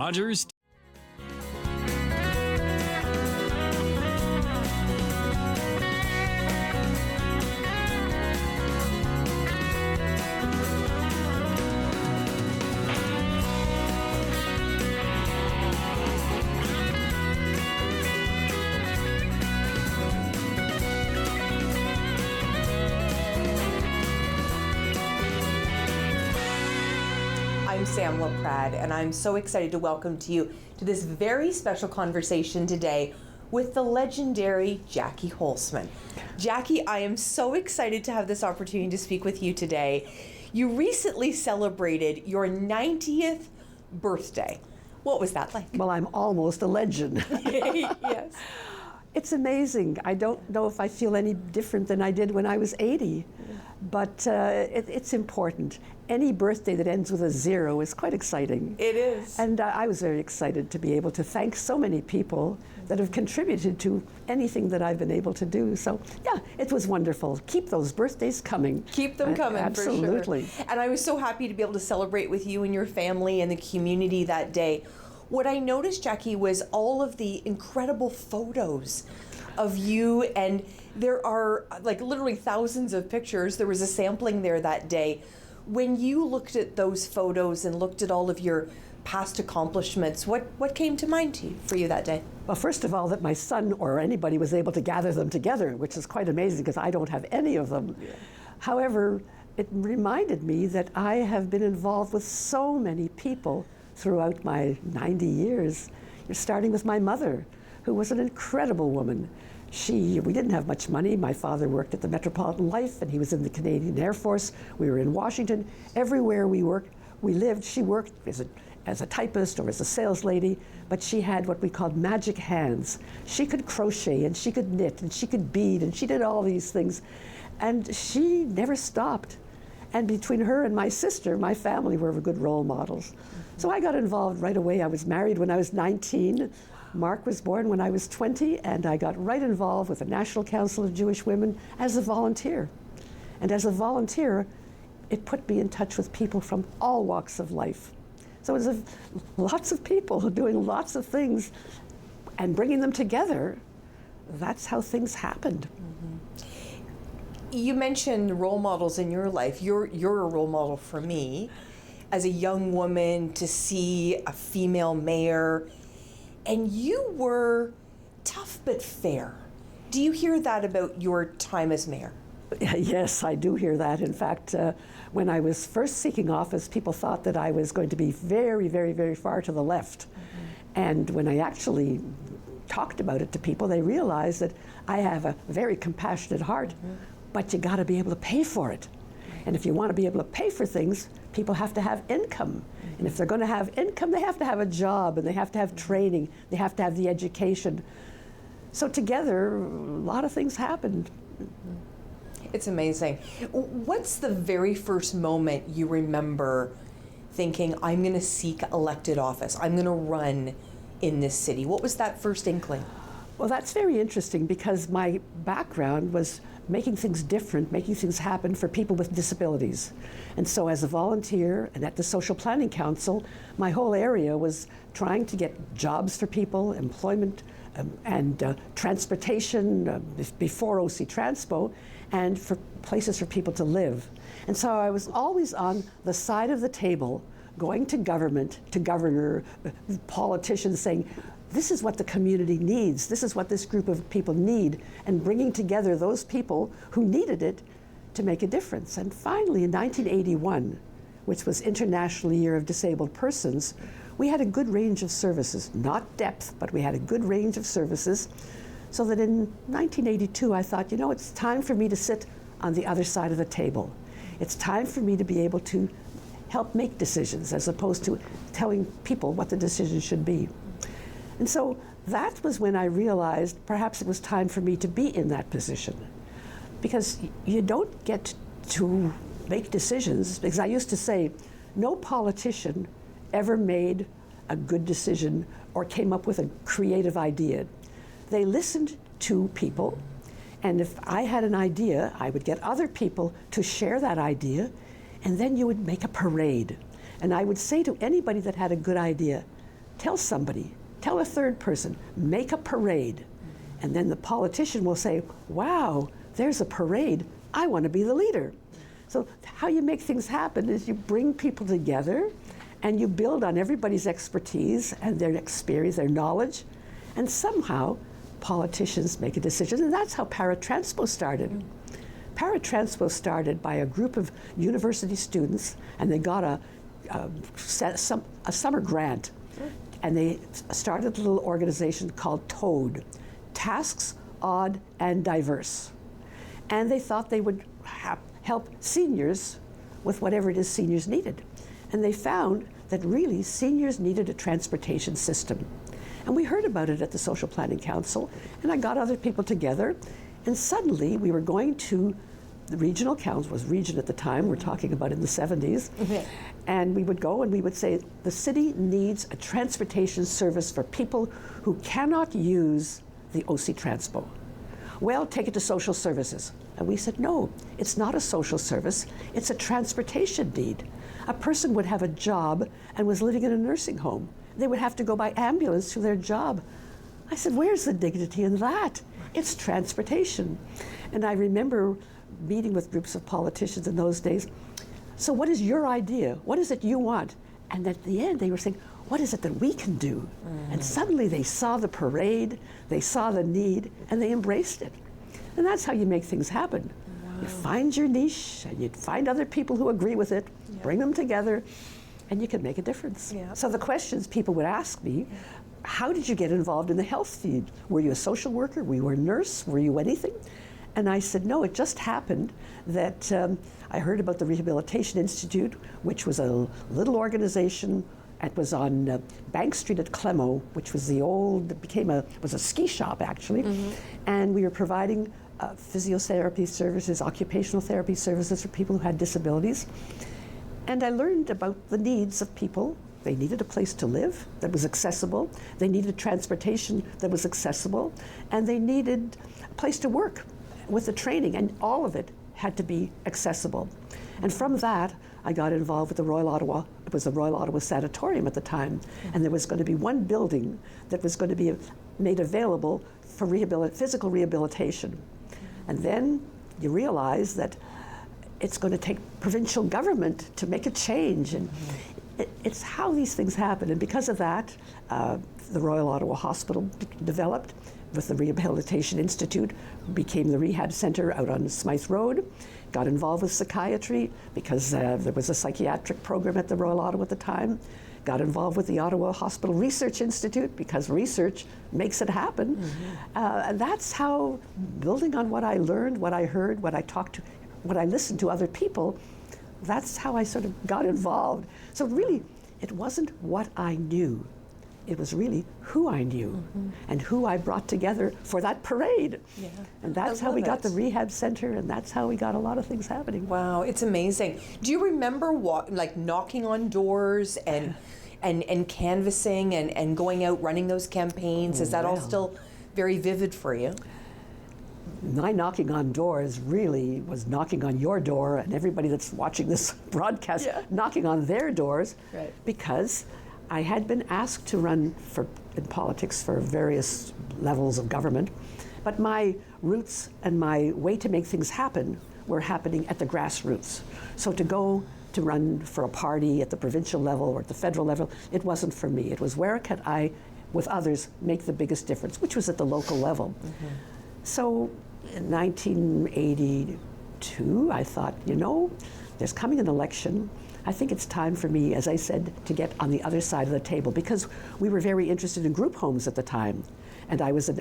Rogers. I'm Sam Laprade, and I'm so excited to welcome to you to this very special conversation today with the legendary Jackie Holzman. Jackie, I am so excited to have this opportunity to speak with you today. You recently celebrated your 90th birthday. What was that like? Well, I'm almost a legend. Yes. It's amazing. I don't know if I feel any different than I did when I was 80, but it's important. Any birthday that ends with a 0 is quite exciting. It is. And I was very excited to be able to thank so many people that have contributed to anything that I've been able to do. So, yeah, it was wonderful. Keep those birthdays coming. Keep them coming, absolutely. For sure. And I was so happy to be able to celebrate with you and your family and the community that day. What I noticed, Jackie, was all of the incredible photos of you, and there are like literally thousands of pictures. There was a sampling there that day. When you looked at those photos and looked at all of your past accomplishments, what came to mind for you that day? Well, first of all, that my son or anybody was able to gather them together, which is quite amazing because I don't have any of them. Yeah. However, it reminded me that I have been involved with so many people throughout my 90 years, starting with my mother, who was an incredible woman. We didn't have much money. My father worked at the Metropolitan Life, and he was in the Canadian Air Force. We were in Washington. Everywhere we lived, she worked as a typist or as a sales lady, but she had what we called magic hands. She could crochet, and she could knit, and she could bead, and she did all these things. And she never stopped. And between her and my sister, my family were good role models. So I got involved right away. I was married when I was 19. Mark was born when I was 20, and I got right involved with the National Council of Jewish Women as a volunteer. And as a volunteer, it put me in touch with people from all walks of life. So it was lots of people doing lots of things and bringing them together. That's how things happened. Mm-hmm. You mentioned role models in your life. You're a role model for me. As a young woman, to see a female mayor, and you were tough but fair. Do you hear that about your time as mayor? Yes, I do hear that. In fact, when I was first seeking office, people thought that I was going to be very, very, very far to the left. Mm-hmm. And when I actually talked about it to people, they realized that I have a very compassionate heart, mm-hmm. but you got to be able to pay for it. And if you want to be able to pay for things, people have to have income. And if they're going to have income, they have to have a job, and they have to have training, they have to have the education. So together, a lot of things happened. It's amazing. What's the very first moment you remember thinking, I'm going to seek elected office, I'm going to run in this city? What was that first inkling? Well, that's very interesting because my background was making things different, making things happen for people with disabilities. And so as a volunteer and at the Social Planning Council, my whole area was trying to get jobs for people, employment, and transportation before OC Transpo, and for places for people to live. And so I was always on the side of the table, going to government, to governor, politicians, saying, this is what the community needs, this is what this group of people need, and bringing together those people who needed it to make a difference. And finally, in 1981, which was International Year of Disabled Persons, we had a good range of services, not depth, but we had a good range of services, so that in 1982 I thought, it's time for me to sit on the other side of the table. It's time for me to be able to help make decisions as opposed to telling people what the decision should be. And so that was when I realized perhaps it was time for me to be in that position. Because you don't get to make decisions, because I used to say, no politician ever made a good decision or came up with a creative idea. They listened to people, and if I had an idea, I would get other people to share that idea, and then you would make a parade. And I would say to anybody that had a good idea, tell somebody, tell a third person, make a parade. And then the politician will say, wow, there's a parade. I want to be the leader. So how you make things happen is you bring people together and you build on everybody's expertise and their experience, their knowledge, and somehow politicians make a decision. And that's how Paratranspo started. Paratranspo started by a group of university students, and they got a summer grant. And they started a little organization called TOAD, Tasks, Odd, and Diverse. And they thought they would help seniors with whatever it is seniors needed. And they found that really seniors needed a transportation system. And we heard about it at the Social Planning Council, and I got other people together, and suddenly we were going to the regional council, was region at the time, we're talking about in the 70s, and we would go and we would say, the city needs a transportation service for people who cannot use the OC Transpo. Well, take it to social services. And we said, no, it's not a social service, it's a transportation need. A person would have a job and was living in a nursing home. They would have to go by ambulance to their job. I said, where's the dignity in that? It's transportation. And I remember meeting with groups of politicians in those days. So what is your idea? What is it you want? And at the end, they were saying, what is it that we can do? And suddenly they saw the parade, they saw the need, and they embraced it. And that's how you make things happen. You find your niche, and you find other people who agree with it, bring them together, and you can make a difference. So the questions people would ask me, how did you get involved in the health field? Were you a social worker? Were you a nurse? Were you anything? And I said, no, it just happened that I heard about the Rehabilitation Institute, which was a little organization. It was on Bank Street at Clemo, which was the old, was a ski shop actually. And we were providing physiotherapy services, occupational therapy services for people who had disabilities. And I learned about the needs of people. They needed a place to live that was accessible. They needed transportation that was accessible. And they needed a place to work with the training, and all of it had to be accessible. And from that, I got involved with the Royal Ottawa. It was the Royal Ottawa Sanatorium at the time, and there was going to be one building that was going to be made available for physical rehabilitation. And then you realize that it's going to take provincial government to make a change, and it's how these things happen. And because of that, the Royal Ottawa Hospital developed with the Rehabilitation Institute, became the rehab center out on Smythe Road, got involved with psychiatry because there was a psychiatric program at the Royal Ottawa at the time, got involved with the Ottawa Hospital Research Institute because research makes it happen. And that's how, building on what I learned, what I heard, what I talked to, what I listened to other people, that's how I sort of got involved. So really, it wasn't what I knew. It was really who I knew and who I brought together for that parade. And that's how we got the rehab center, and that's how we got a lot of things happening. Wow, it's amazing. Do you remember knocking on doors and canvassing and going out running those campaigns? Is that all still very vivid for you? My knocking on doors really was knocking on your door and everybody that's watching this broadcast, knocking on their doors, because I had been asked to run in politics for various levels of government, but my roots and my way to make things happen were happening at the grassroots. So to go to run for a party at the provincial level or at the federal level, it wasn't for me. It was where could I, with others, make the biggest difference, which was at the local level. So in 1982, I thought, there's coming an election. I think it's time for me, as I said, to get on the other side of the table, because we were very interested in group homes at the time, and I was a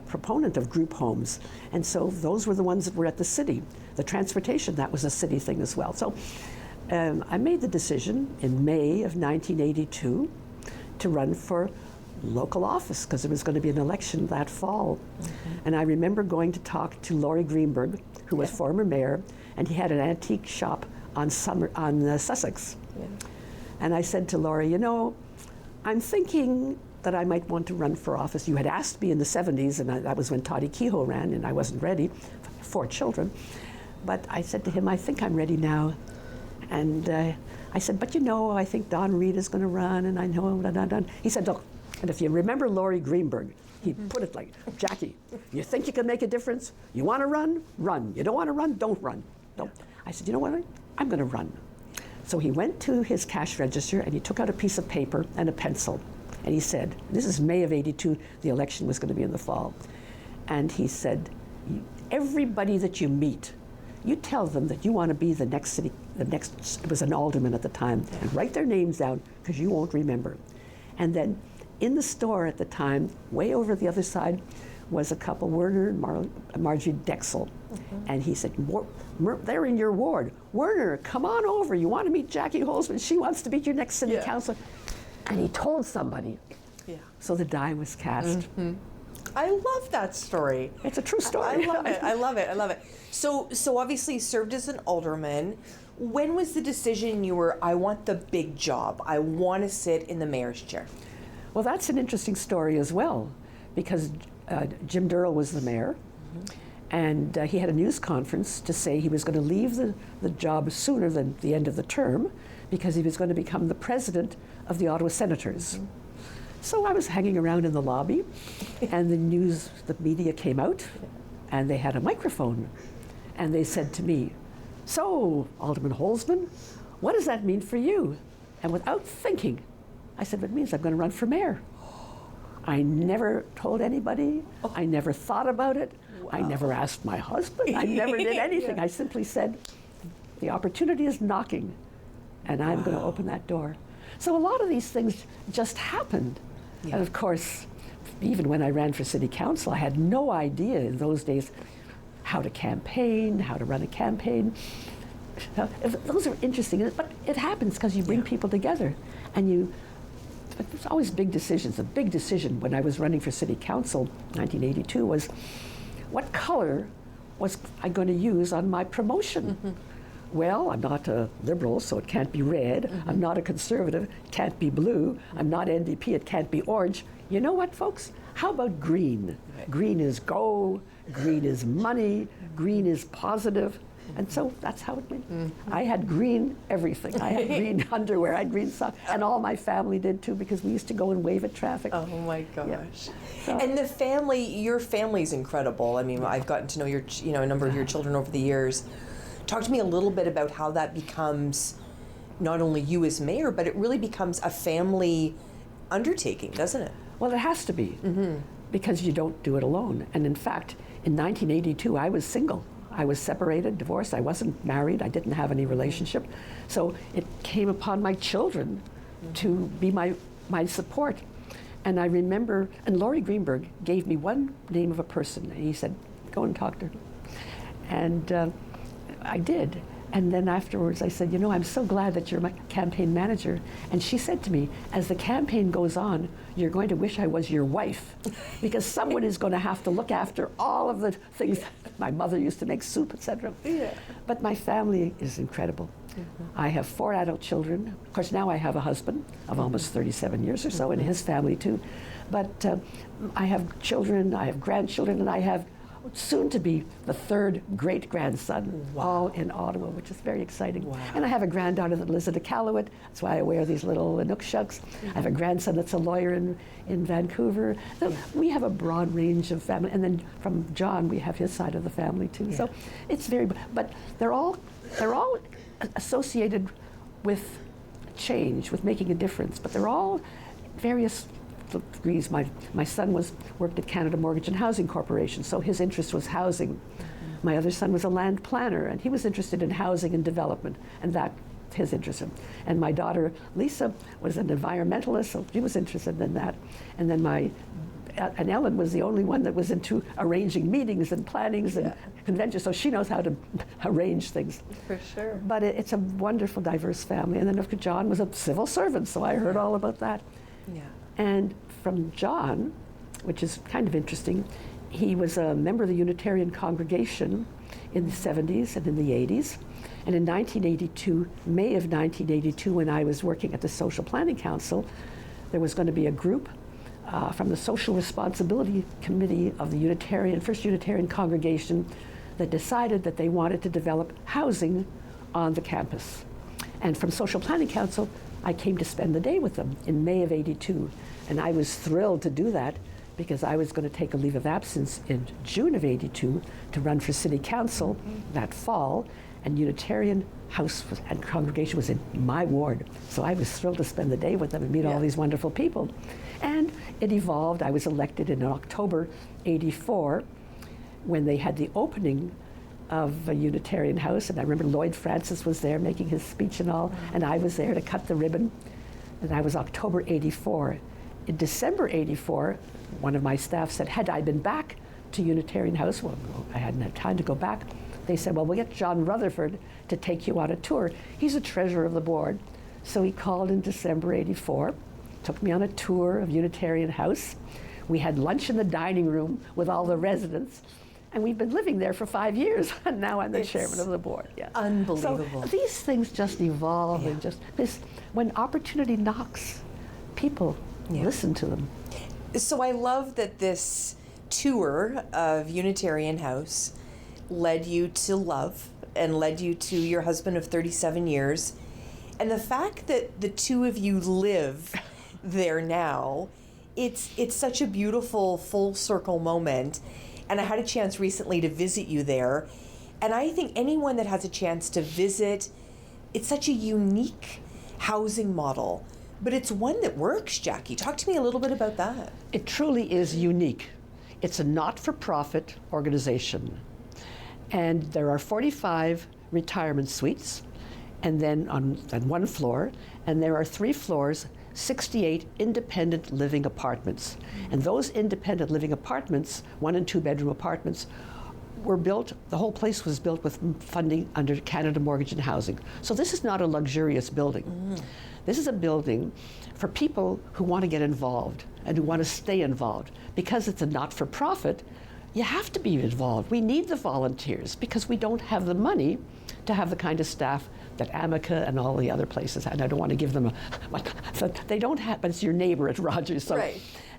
proponent of group homes, and so those were the ones that were at the city. The transportation, that was a city thing as well. So I made the decision in May of 1982 to run for local office, because there was going to be an election that fall. And I remember going to talk to Laurie Greenberg, who was former mayor, and he had an antique shop on Sussex. And I said to Laurie, I'm thinking that I might want to run for office. You had asked me in the 70s, and that was when Toddy Kehoe ran, and I wasn't ready, 4 children. But I said to him, I think I'm ready now. And I said, but you know, I think Don Reed is going to run, and I know, He said, look, and if you remember Laurie Greenberg, he put it like, Jackie, you think you can make a difference? You want to run? Run. You don't want to run? Don't run. Don't. I said, you know what? I'm going to run. So he went to his cash register and he took out a piece of paper and a pencil. And he said, this is May of '82, the election was going to be in the fall. And he said, everybody that you meet, you tell them that you want to be the next city, it was an alderman at the time, and write their names down because you won't remember. And then in the store at the time, way over the other side, was a couple, Werner and Margie Dexel. And he said, they're in your ward. Werner, come on over. You want to meet Jackie Holzman? She wants to be your next city councilor. And he told somebody. Yeah. So the die was cast. I love that story. It's a true story. I love it. I love it. I love it. So obviously you served as an alderman. When was the decision you were, I want the big job. I want to sit in the mayor's chair? Well, that's an interesting story as well, because Jim Durrell was the mayor, and he had a news conference to say he was going to leave the job sooner than the end of the term because he was going to become the president of the Ottawa Senators. So I was hanging around in the lobby, and the media came out, and they had a microphone, and they said to me, so, Alderman Holzman, what does that mean for you? And without thinking, I said, it means I'm going to run for mayor. I never told anybody. I never thought about it. Wow. I never asked my husband. I never did anything. I simply said, the opportunity is knocking, and I'm going to open that door. So a lot of these things just happened. And of course, even when I ran for city council, I had no idea in those days how to campaign, how to run a campaign. Those are interesting, but it happens because you bring people together, and there's always big decisions. A big decision when I was running for city council, 1982, was what color was I going to use on my promotion? Well, I'm not a Liberal, so it can't be red. I'm not a Conservative, it can't be blue. I'm not NDP, it can't be orange. You know what, folks? How about green? Green is go, green is money, green is positive. And so that's how it went. I had green everything. I had green underwear, I had green socks, and all my family did too, because we used to go and wave at traffic. Oh my gosh. Yeah. So, and the family, your family's incredible. I mean, I've gotten to know a number of your children over the years. Talk to me a little bit about how that becomes not only you as mayor, but it really becomes a family undertaking, doesn't it? Well, it has to be, because you don't do it alone. And in fact, in 1982, I was single. I was separated, divorced. I wasn't married. I didn't have any relationship. So it came upon my children to be my support. And I remember, and Laurie Greenberg gave me one name of a person, and he said, go and talk to her. And I did. And then afterwards I said, I'm so glad that you're my campaign manager. And she said to me, as the campaign goes on, you're going to wish I was your wife, because someone is going to have to look after all of the things. My mother used to make soup, etc. But my family is incredible. I have 4 adult children. Of course, now I have a husband of almost 37 years or so, and his family too. But I have children, I have grandchildren, and I have soon to be the 3rd great-grandson, all in Ottawa, which is very exciting. And I have a granddaughter that lives in Iqaluit. That's why I wear these little Inuksuks. I have a grandson that's a lawyer in Vancouver. So we have a broad range of family. And then from John, we have his side of the family too. So it's but they're all associated with change, with making a difference. But they're all various degrees. My son worked at Canada Mortgage and Housing Corporation, so his interest was housing. My other son was a land planner, and he was interested in housing and development, and that his interest. And my daughter Lisa was an environmentalist, so she was interested in that. And then and Ellen was the only one that was into arranging meetings and plannings and conventions, so she knows how to arrange things. For sure. But it's a wonderful, diverse family. And then of course, John was a civil servant, so I heard all about that. Yeah. And from John, which is kind of interesting, he was a member of the Unitarian congregation in the 70s and in the 80s. And in 1982, May of 1982, when I was working at the Social Planning Council, there was going to be a group from the Social Responsibility Committee of the First Unitarian congregation that decided that they wanted to develop housing on the campus. And from Social Planning Council, I came to spend the day with them in May of '82. And I was thrilled to do that because I was going to take a leave of absence in June of '82 to run for City Council that fall. And Unitarian House and congregation was in my ward. So I was thrilled to spend the day with them and meet all these wonderful people. And it evolved. I was elected in October '84 when they had the opening of a Unitarian House. And I remember Lloyd Francis was there making his speech and all. And I was there to cut the ribbon. And that was October '84. In December '84, one of my staff said, had I been back to Unitarian House, well, I hadn't had time to go back, they said, well, we'll get John Rutherford to take you on a tour. He's a treasurer of the board. So he called in December '84, took me on a tour of Unitarian House. We had lunch in the dining room with all the residents, and we've been living there for 5 years, and now I'm the chairman of the board. Yeah. Unbelievable. So these things just evolve, and just this, when opportunity knocks, people listen to them. So I love that this tour of Unitarian House led you to love and led you to your husband of 37 years. And the fact that the two of you live there now, it's such a beautiful full circle moment. And I had a chance recently to visit you there. And I think anyone that has a chance to visit, it's such a unique housing model. But it's one that works, Jackie. Talk to me a little bit about that. It truly is unique. It's a not-for-profit organization. And there are 45 retirement suites, and then on one floor, and there are 3 floors, 68 independent living apartments. And those independent living apartments, 1 and 2 bedroom apartments, were built, the whole place was built with funding under Canada Mortgage and Housing. So this is not a luxurious building. This is a building for people who want to get involved and who want to stay involved. Because it's a not-for-profit, you have to be involved. We need the volunteers because we don't have the money to have the kind of staff that Amica and all the other places, and I don't want to give them so they don't have, but it's your neighbor at Rogers. So,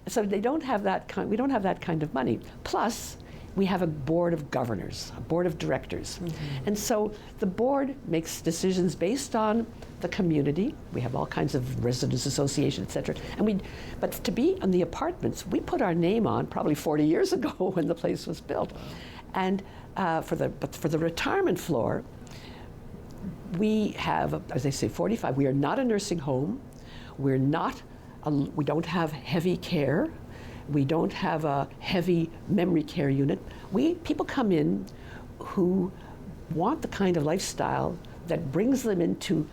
so they don't have that kind, we don't have that kind of money. Plus, we have a board of governors, a board of directors. And so the board makes decisions based on the community. We have all kinds of residents association, et cetera. But to be on the apartments, we put our name on probably 40 years ago when the place was built. And for the retirement floor, we have, as I say, 45. We are not a nursing home. We don't have heavy care. We don't have a heavy memory care unit. People come in who want the kind of lifestyle that brings them into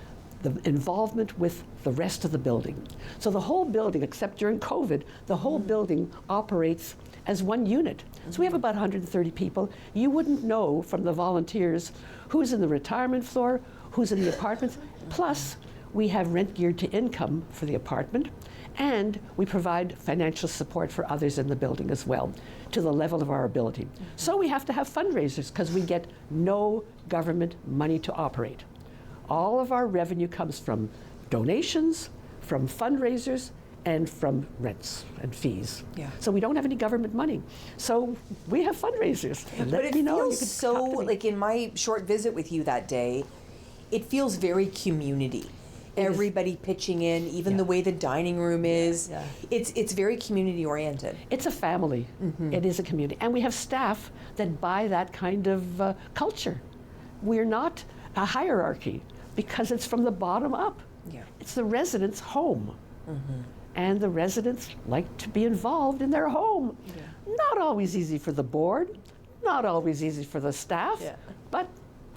the involvement with the rest of the building. So the whole building, except during COVID, the whole building operates as one unit. So we have about 130 people. You wouldn't know from the volunteers who's in the retirement floor, who's in the apartments. Plus, we have rent geared to income for the apartment. And we provide financial support for others in the building as well, to the level of our ability. So we have to have fundraisers because we get no government money to operate. All of our revenue comes from donations, from fundraisers, and from rents and fees. So we don't have any government money. So we have fundraisers. And but it feels so, like in my short visit with you that day, it feels very community. Everybody pitching in, even the way the dining room is. It's very community oriented. It's a family. It is a community. And we have staff that buy that kind of culture. We're not a hierarchy because it's from the bottom up. It's the residents' home. And the residents like to be involved in their home. Not always easy for the board, not always easy for the staff, but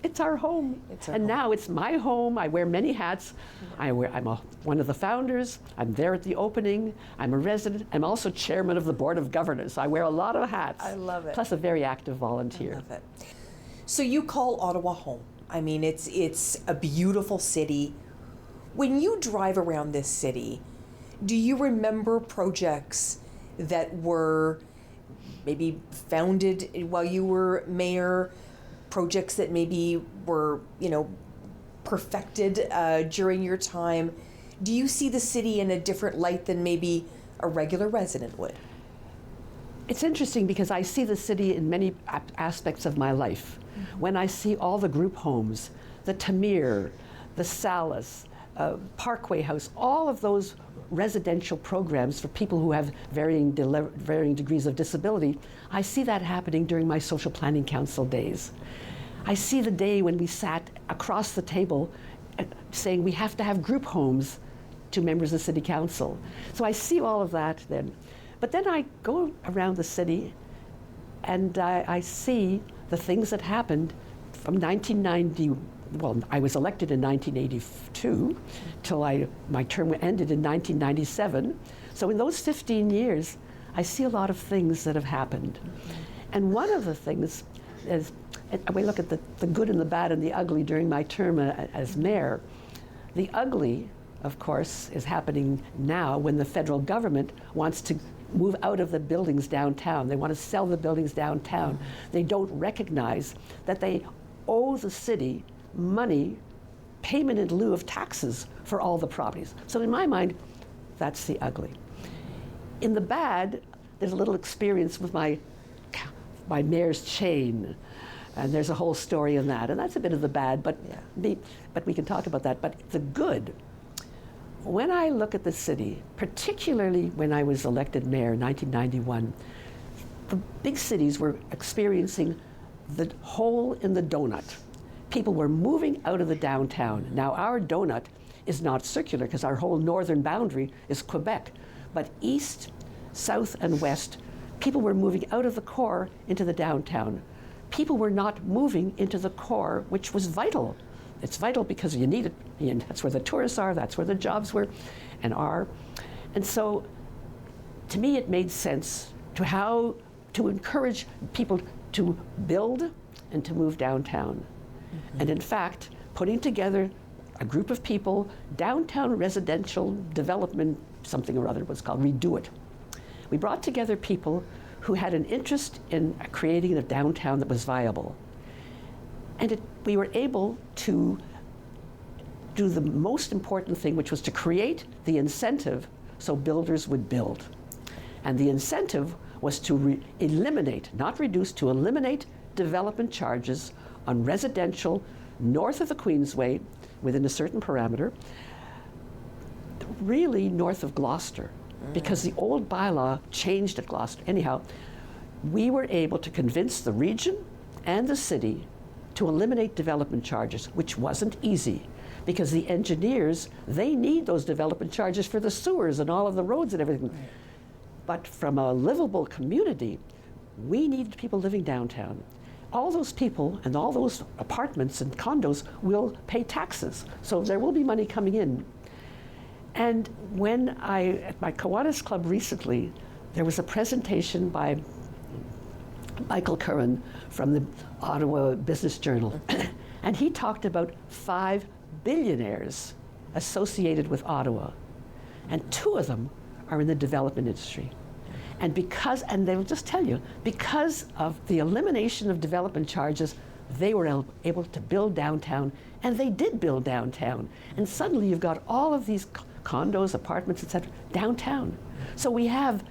it's our home. Now it's my home. I wear many hats. I'm one of the founders. I'm there at the opening. I'm a resident. I'm also chairman of the board of governors. I wear a lot of hats. I love it. Plus a very active volunteer. I love it. So you call Ottawa home. I mean, it's a beautiful city. When you drive around this city, do you remember projects that were maybe founded while you were mayor? Projects that maybe were, perfected during your time. Do you see the city in a different light than maybe a regular resident would? It's interesting because I see the city in many aspects of my life. When I see all the group homes, the Tamir, the Salas, Parkway House, all of those residential programs for people who have varying degrees of disability, I see that happening during my social planning council days. I see the day when we sat across the table saying we have to have group homes to members of city council. So I see all of that then. But then I go around the city and I see the things that happened from 1990. Well, I was elected in 1982 till my term ended in 1997. So in those 15 years, I see a lot of things that have happened. And one of the things is, we look at the good and the bad and the ugly during my term as mayor. The ugly, of course, is happening now when the federal government wants to move out of the buildings downtown. They want to sell the buildings downtown. They don't recognize that they owe the city money, payment in lieu of taxes for all the properties. So in my mind, that's the ugly. In the bad, there's a little experience with my mayor's chain, and there's a whole story in that, and that's a bit of the bad, but we can talk about that. But the good, when I look at the city, particularly when I was elected mayor in 1991, the big cities were experiencing the hole in the donut. People were moving out of the downtown. Now our donut is not circular because our whole northern boundary is Quebec, but east, south, and west, people were moving out of the core into the downtown. People were not moving into the core, which was vital. It's vital because you need it. And that's where the tourists are, that's where the jobs were and are. And so, to me, it made sense to encourage people to build and to move downtown. And in fact, putting together a group of people, downtown residential development, something or other was called, Redo It. We brought together people who had an interest in creating a downtown that was viable. And we were able to do the most important thing, which was to create the incentive so builders would build. And the incentive was to eliminate, not reduce, to eliminate development charges on residential north of the Queensway within a certain parameter, really north of Gloucester, because the old bylaw changed at Gloucester. Anyhow, we were able to convince the region and the city to eliminate development charges, which wasn't easy, because the engineers, they need those development charges for the sewers and all of the roads and everything. Right. But from a livable community, we needed people living downtown. All those people and all those apartments and condos will pay taxes, so there will be money coming in. And when at my Kiwanis Club recently, there was a presentation by Michael Curran from the Ottawa Business Journal, and he talked about 5 billionaires associated with Ottawa, and 2 of them are in the development industry. And they will just tell you, because of the elimination of development charges, they were able to build downtown, and they did build downtown. And suddenly you've got all of these condos, apartments, etc., downtown. So we have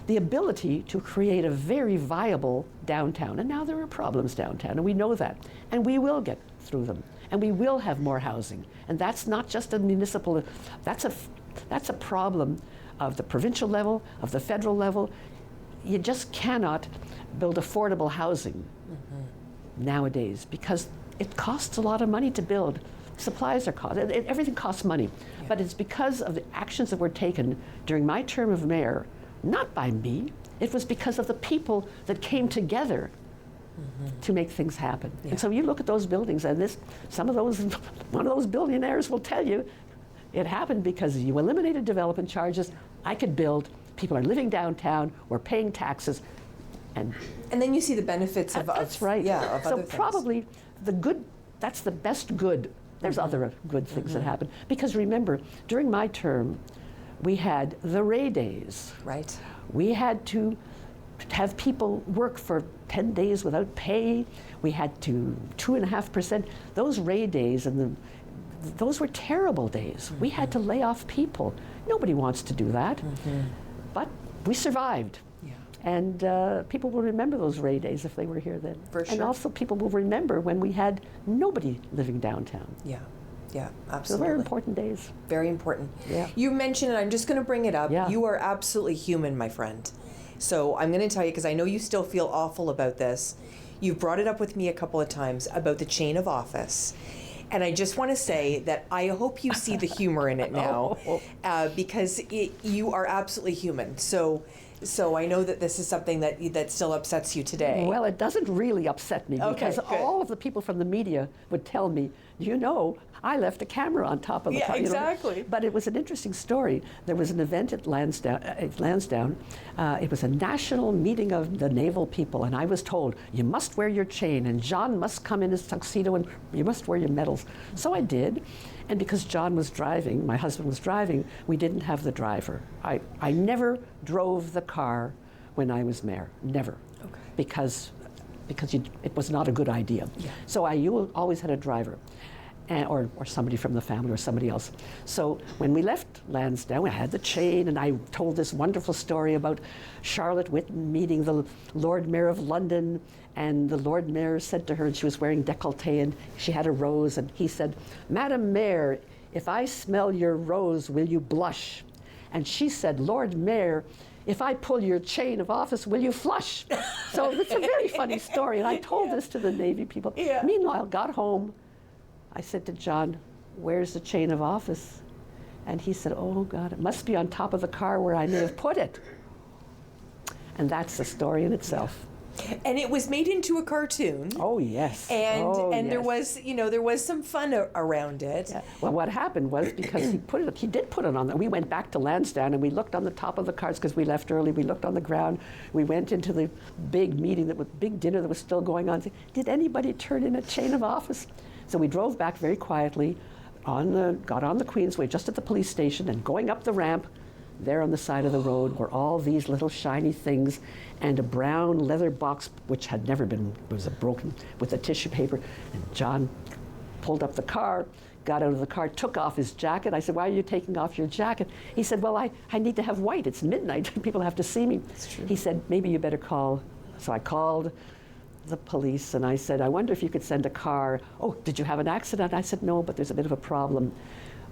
the ability to create a very viable downtown. And now there are problems downtown, and we know that. And we will get through them. And we will have more housing. And that's not just a municipal, that's a problem of the provincial level, of the federal level. You just cannot build affordable housing nowadays because it costs a lot of money to build. Supplies are cost, everything costs money. Yeah. But it's because of the actions that were taken during my term of mayor, not by me, it was because of the people that came together to make things happen. Yeah. And so you look at those buildings, and one of those billionaires will tell you, it happened because you eliminated development charges. I could build. People are living downtown. We're paying taxes, and then you see the benefits of that's right. Yeah. Of so probably the good. That's the best good. There's other good things that happen because remember, during my term, we had the Ray Days. Right. We had to have people work for 10 days without pay. We had to 2.5%. Those Ray Days and those were terrible days. We had to lay off people. Nobody wants to do that. But we survived. Yeah. And people will remember those Ray Days if they were here then. For sure. And also people will remember when we had nobody living downtown. Yeah. Yeah, So absolutely. very important days. Very important. Yeah. You mentioned, and I'm just going to bring it up, Yeah. you are absolutely human, my friend. So I'm going to tell you, because I know you still feel awful about this. You've brought it up with me a couple of times about the chain of office. And I just want to say that I hope you see the humor in it now, because you are absolutely human. So I know that this is something that still upsets you today. Well, it doesn't really upset me, because good. all of the people from the media would tell me, you know, I left a camera on top of the car. Exactly. But it was an interesting story. There was an event at Lansdowne. It was a national meeting of the naval people, and I was told, you must wear your chain, and John must come in his tuxedo, and you must wear your medals. So I did. And because John was driving, my husband was driving, we didn't have the driver. I never drove the car when I was mayor, never. Okay. Because it was not a good idea. Yeah. So you always had a driver, or somebody from the family or somebody else. So when we left Lansdowne, I had the chain, and I told this wonderful story about Charlotte Whitten meeting the Lord Mayor of London, and the Lord Mayor said to her, and she was wearing décolleté, and she had a rose, and he said, Madam Mayor, if I smell your rose, will you blush? And she said, Lord Mayor, if I pull your chain of office, will you flush? So it's a very funny story, and I told this to the Navy people. Yeah. Meanwhile, got home, I said to John, where's the chain of office? And he said, oh God, it must be on top of the car where I may have put it. And that's the story in itself. And it was made into a cartoon. Oh yes. And there yes. was there was some fun around it. Yeah. Well, what happened was, because he did put it on. We went back to Lansdowne, and we looked on the top of the cars because we left early. We looked on the ground. We went into the big meeting, big dinner that was still going on. Did anybody turn in a chain of office? So we drove back very quietly, got on the Queensway, just at the police station, and going up the ramp, there on the side of the road were all these little shiny things, and a brown leather box, which had never been, was broken, with a tissue paper. And John pulled up the car, got out of the car, took off his jacket. I said, why are you taking off your jacket? He said, well, I need to have white. It's midnight. People have to see me. That's true. He said, maybe you better call. So I called the police, and I said, I wonder if you could send a car. Oh, did you have an accident? I said, no, but there's a bit of a problem.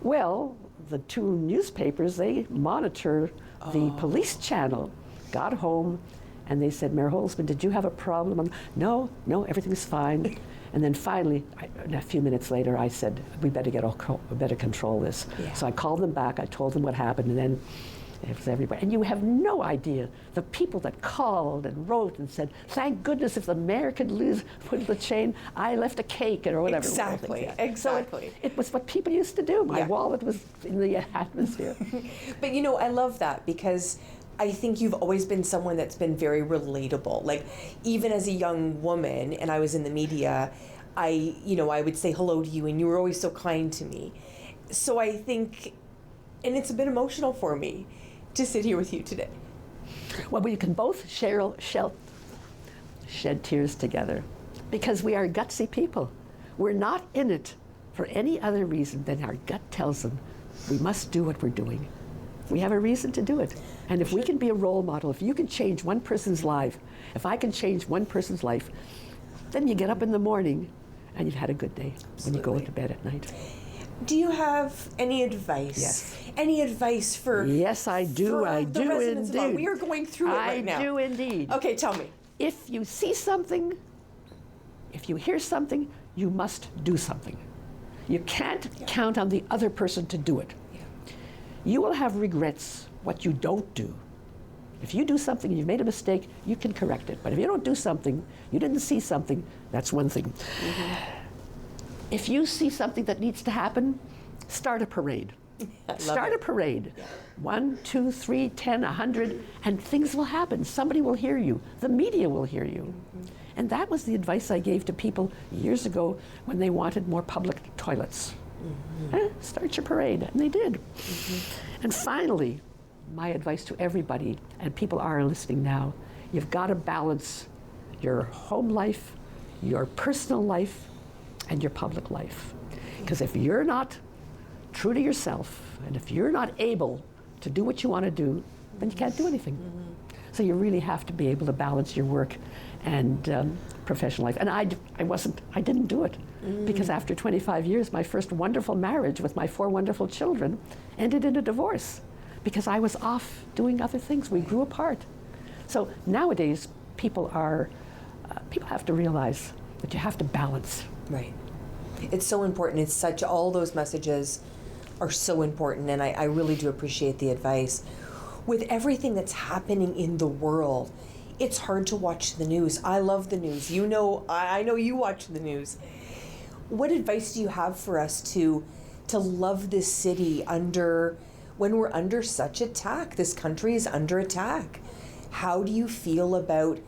Well, the two newspapers, they monitor the police channel, got home, and they said, Mayor Holzman, did you have a problem? No, everything's fine. And then finally, a few minutes later, I said, we better control this. Yeah. So I called them back, I told them what happened, and then it was everywhere. And you have no idea the people that called and wrote and said, thank goodness if the mayor could put the chain, I left a cake or whatever. Exactly, Yeah. exactly. So it was what people used to do. My Yeah. wallet was in the atmosphere. But you know, I love that, because I think you've always been someone that's been very relatable. Like, even as a young woman, and I was in the media, I would say hello to you, and you were always so kind to me. So I think, and it's a bit emotional for me to sit here with you today. Well, we can both shed tears together, because we are gutsy people. We're not in it for any other reason than our gut tells them we must do what we're doing. We have a reason to do it. And if we can be a role model, if you can change one person's life, if I can change one person's life, then you get up in the morning and you've had a good day. Absolutely. When you go into bed at night. Do you have any advice? Yes. Any advice for? Yes, I do. for I the do residents of Ottawa? indeed. We are going through it right now. I do indeed. Okay, tell me. If you see something, if you hear something, you must do something. You can't count on the other person to do it. Yeah. You will have regrets what you don't do. If you do something, you've made a mistake, you can correct it. But if you don't do something, you didn't see something, that's one thing. Mm-hmm. If you see something that needs to happen, start a parade. Start a parade. Yeah. 1, 2, 3, 10, 100, and things will happen. Somebody will hear you. The media will hear you. Mm-hmm. And that was the advice I gave to people years ago when they wanted more public toilets. Mm-hmm. Start your parade, and they did. Mm-hmm. And finally, my advice to everybody, and people are listening now, you've got to balance your home life, your personal life, and your public life. Because if you're not true to yourself, and if you're not able to do what you want to do, then you can't do anything. Mm-hmm. So you really have to be able to balance your work and professional life. And I didn't do it because after 25 years, my first wonderful marriage with my 4 wonderful children ended in a divorce because I was off doing other things. We grew apart. So nowadays, people have to realize that you have to balance. Right. It's so important. All those messages are so important, and I really do appreciate the advice. With everything that's happening in the world, it's hard to watch the news. I love the news. I know you watch the news. What advice do you have for us to love this city when we're under such attack? This country is under attack. How do you feel about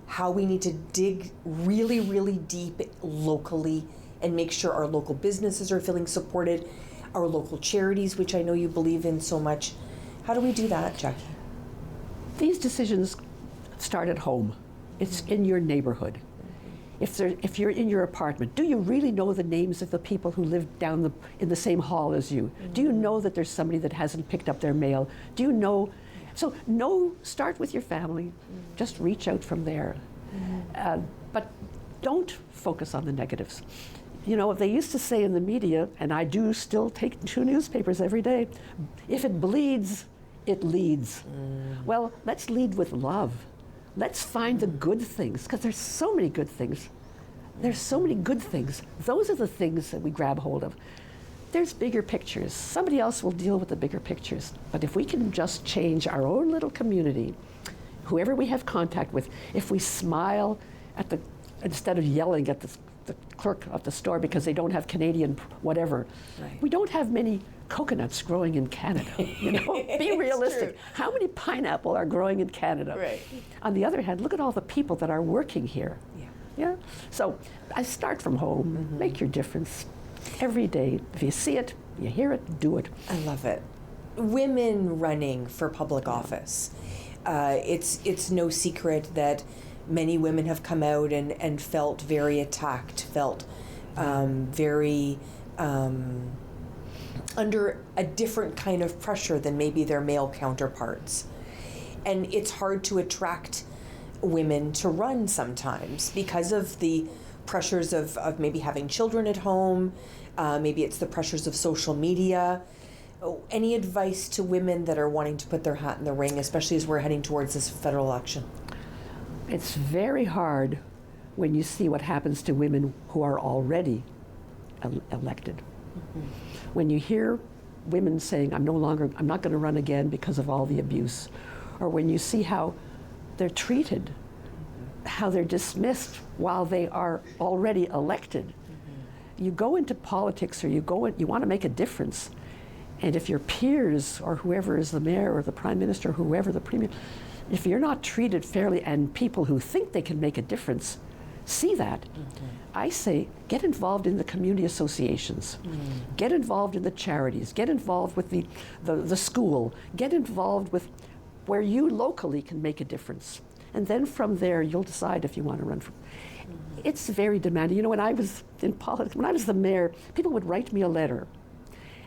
how we need to dig really, really deep locally and make sure our local businesses are feeling supported, our local charities, which I know you believe in so much? How do we do that, Jackie? These decisions start at home. It's in your neighborhood. If you're in your apartment, do you really know the names of the people who live in the same hall as you? Do you know that there's somebody that hasn't picked up their mail? Do you know? So start with your family. Just reach out from there. But don't focus on the negatives. You know, they used to say in the media, and I do still take 2 newspapers every day, if it bleeds, it leads. Well, let's lead with love. Let's find the good things, because there's so many good things. There's so many good things. Those are the things that we grab hold of. There's bigger pictures. Somebody else will deal with the bigger pictures. But if we can just change our own little community, whoever we have contact with, if we smile instead of yelling at the clerk of the store because they don't have Canadian whatever. Right. We don't have many coconuts growing in Canada. You know, be realistic. True. How many pineapple are growing in Canada? Right. On the other hand, look at all the people that are working here. Yeah. So I start from home. Make your difference every day. If you see it, you hear it, do it. I love it. Women running for public office. It's no secret that many women have come out and felt very attacked, felt very under a different kind of pressure than maybe their male counterparts. And it's hard to attract women to run sometimes because of the pressures of maybe having children at home, maybe it's the pressures of social media. Any advice to women that are wanting to put their hat in the ring, especially as we're heading towards this federal election? It's very hard when you see what happens to women who are already elected. When you hear women saying, I'm not going to run again because of all the abuse, or when you see how they're treated, how they're dismissed while they are already elected. You go into politics or you want to make a difference, and if your peers or whoever is the mayor or the prime minister, or whoever the premier, if you're not treated fairly and people who think they can make a difference see that, I say get involved in the community associations, get involved in the charities, get involved with the school, get involved with where you locally can make a difference. And then from there, you'll decide if you want to run for. It's very demanding. You know, when I was in politics, when I was the mayor, people would write me a letter,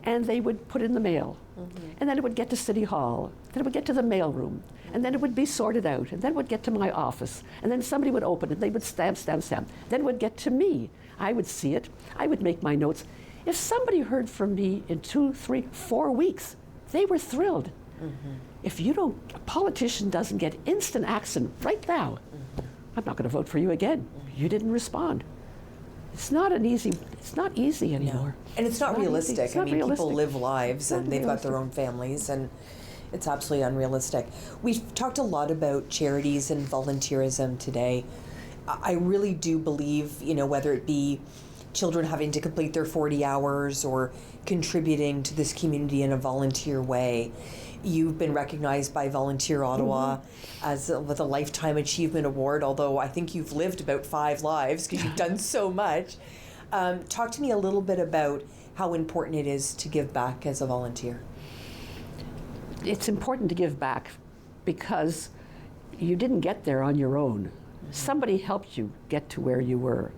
and they would put it in the mail, and then it would get to City Hall, then it would get to the mailroom, and then it would be sorted out, and then it would get to my office, and then somebody would open it, they would stamp. Then it would get to me. I would see it. I would make my notes. If somebody heard from me in 2, 3, 4 weeks, they were thrilled. If a politician doesn't get instant action right now, I'm not going to vote for you again. You didn't respond. It's not easy anymore. No. And it's not realistic. People live lives and they've got their own families, and it's absolutely unrealistic. We've talked a lot about charities and volunteerism today. I really do believe, whether it be children having to complete their 40 hours or contributing to this community in a volunteer way. You've been recognized by Volunteer Ottawa with a Lifetime Achievement Award, although I think you've lived about 5 lives because you've done so much. Talk to me a little bit about how important it is to give back as a volunteer. It's important to give back because you didn't get there on your own. Somebody helped you get to where you were.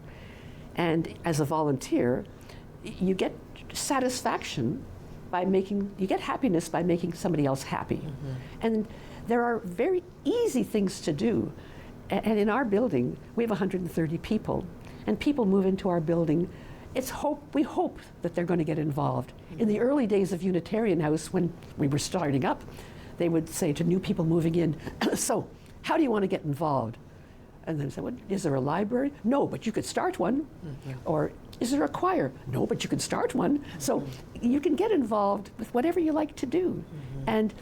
And as a volunteer, you get satisfaction you get happiness by making somebody else happy. And there are very easy things to do. And in our building, we have 130 people, and people move into our building. We hope that they're going to get involved. In the early days of Unitarian House, when we were starting up, they would say to new people moving in, so how do you want to get involved? And then say, well, is there a library? No, but you could start one. Or is there a choir? No, but you could start one. So you can get involved with whatever you like to do. And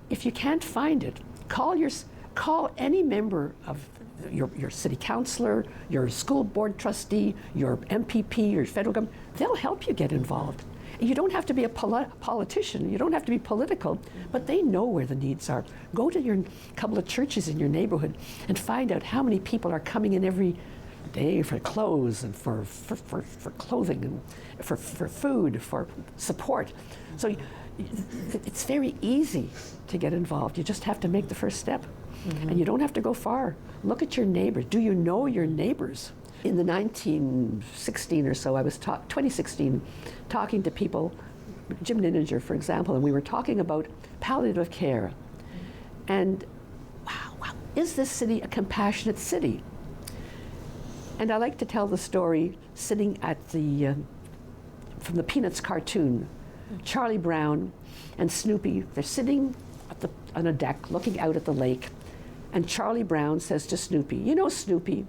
if you can't find it, call any member of your city councilor, your school board trustee, your MPP, your federal government. They'll help you get involved. You don't have to be a politician. You don't have to be political, but they know where the needs are. Go to your couple of churches in your neighborhood and find out how many people are coming in every day for clothes and for clothing and for food, for support. So it's very easy to get involved. You just have to make the first step. And you don't have to go far. Look at your neighbors. Do you know your neighbors? In the 2016 or so, I was 2016, talking to people, Jim Nininger, for example, and we were talking about palliative care. And wow, is this city a compassionate city? And I like to tell the story sitting at from the Peanuts cartoon. Charlie Brown and Snoopy, they're sitting on a deck looking out at the lake. And Charlie Brown says to Snoopy, you know, Snoopy,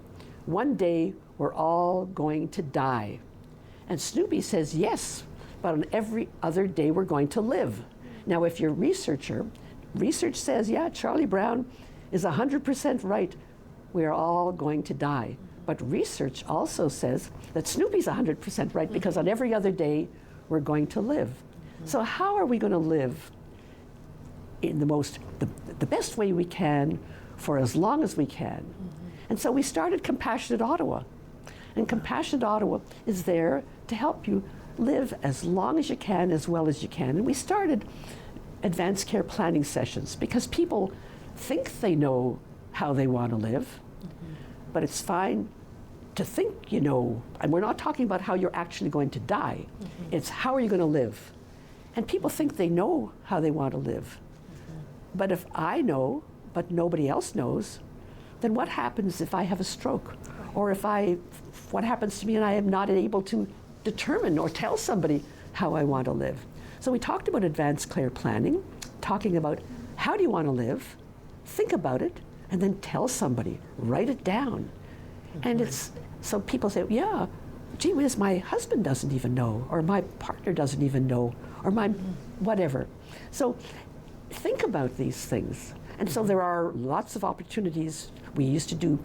one day we're all going to die. And Snoopy says, yes, but on every other day we're going to live. Now, if you're a researcher, research says, yeah, Charlie Brown is 100% right. We're all going to die. But research also says that Snoopy's 100% right because on every other day we're going to live. So how are we going to live in the best way we can for as long as we can? And so we started Compassionate Ottawa. And Compassionate Ottawa is there to help you live as long as you can, as well as you can. And we started advanced care planning sessions because people think they know how they want to live, but it's fine to think you know, and we're not talking about how you're actually going to die. It's how are you going to live? And people think they know how they want to live. But if I know, but nobody else knows, then what happens if I have a stroke? Or what happens to me and I am not able to determine or tell somebody how I want to live? So we talked about advanced care planning, talking about how do you want to live, think about it, and then tell somebody, write it down. And so people say, yeah, gee whiz, my husband doesn't even know, or my partner doesn't even know, or my whatever. So think about these things. And so there are lots of opportunities. We used to do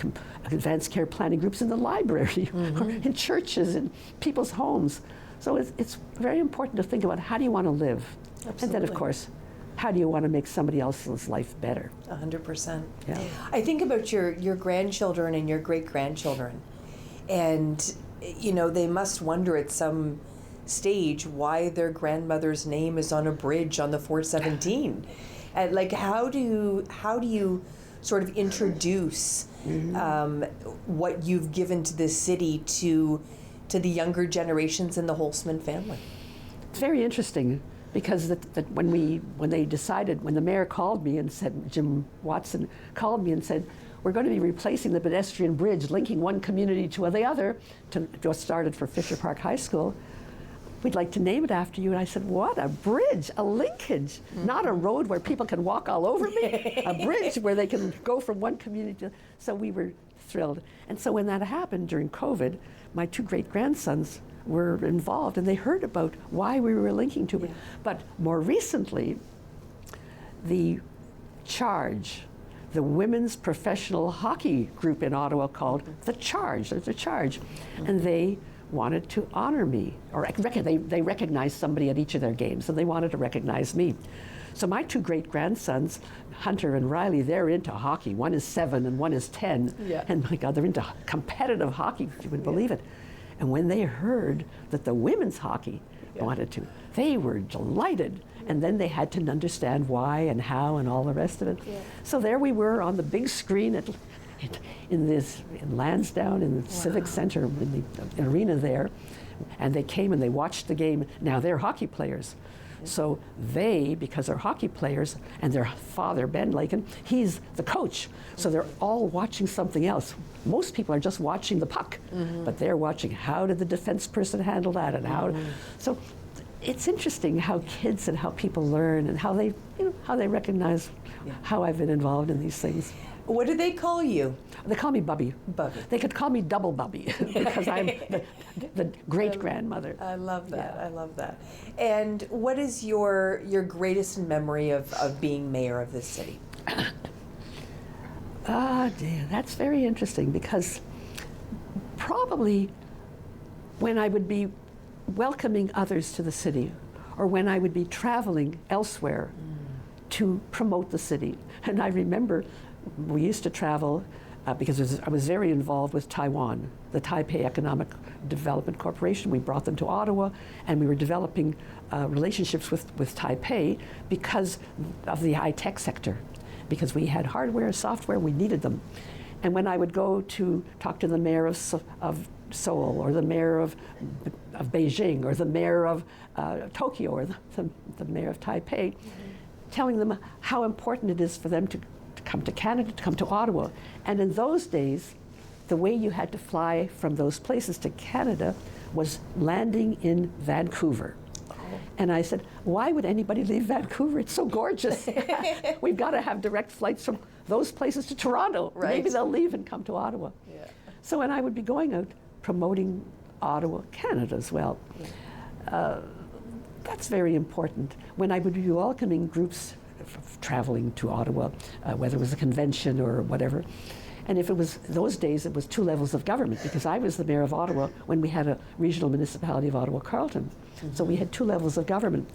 advanced care planning groups in the library, or in churches, in people's homes. So it's very important to think about how do you want to live? Absolutely. And then, of course, how do you want to make somebody else's life better? 100%. Yeah. I think about your grandchildren and your great-grandchildren. And, you know, they must wonder at some stage why their grandmother's name is on a bridge on the 417. And like, how do you sort of introduce what you've given to this city to the younger generations in the Holzman family? It's very interesting because when the mayor called me and said, Jim Watson called me and said, we're going to be replacing the pedestrian bridge linking one community to the other, just started for Fisher Park High School. We'd like to name it after you. And I said, what? A bridge, a linkage, not a road where people can walk all over me, a bridge where they can go from one community to. So we were thrilled. And so when that happened during COVID, my two great-grandsons were involved and they heard about why we were linking to it. But more recently, the Charge, the women's professional hockey group in Ottawa called the Charge, and they wanted to honor me, or they recognized somebody at each of their games, and they wanted to recognize me. So my two great-grandsons, Hunter and Riley, they're into hockey. One is 7 and one is 10. Yeah. And my God, they're into competitive hockey, if you would believe it. And when they heard that the women's hockey wanted to, they were delighted. And then they had to understand why and how and all the rest of it. Yeah. So there we were on the big screen in Lansdowne, in the Civic Center, in the arena there. And they came and they watched the game. Now they're hockey players. So they, because they're hockey players, and their father, Ben Lakin, he's the coach. So they're all watching something else. Most people are just watching the puck, but they're watching how did the defense person handle that, and how. So it's interesting how kids and how people learn and how they, how they recognize how I've been involved in these things. What do they call you? They call me Bubby. Bubby. They could call me Double Bubby because I'm the great-grandmother. I love that. Yeah. I love that. And what is your greatest memory of being mayor of this city? Dear, that's very interesting because probably when I would be welcoming others to the city or when I would be traveling elsewhere to promote the city. And I remember we used to travel because I was very involved with Taiwan, the Taipei Economic Development Corporation. We brought them to Ottawa, and we were developing relationships with Taipei because of the high-tech sector, because we had hardware, software, we needed them. And when I would go to talk to the mayor of Seoul, or the mayor of Beijing, or the mayor of Tokyo, or the mayor of Taipei, telling them how important it is for them to come to Canada, to come to Ottawa. And in those days, the way you had to fly from those places to Canada was landing in Vancouver. And I said, why would anybody leave Vancouver? It's so gorgeous. We've got to have direct flights from those places to Toronto. Right. Maybe they'll leave and come to Ottawa. Yeah. So, and I would be going out promoting Ottawa, Canada as well. That's very important. When I would be welcoming groups traveling to Ottawa, whether it was a convention or whatever. And if it was those days, it was two levels of government, because I was the mayor of Ottawa when we had a regional municipality of Ottawa-Carleton. So we had two levels of government.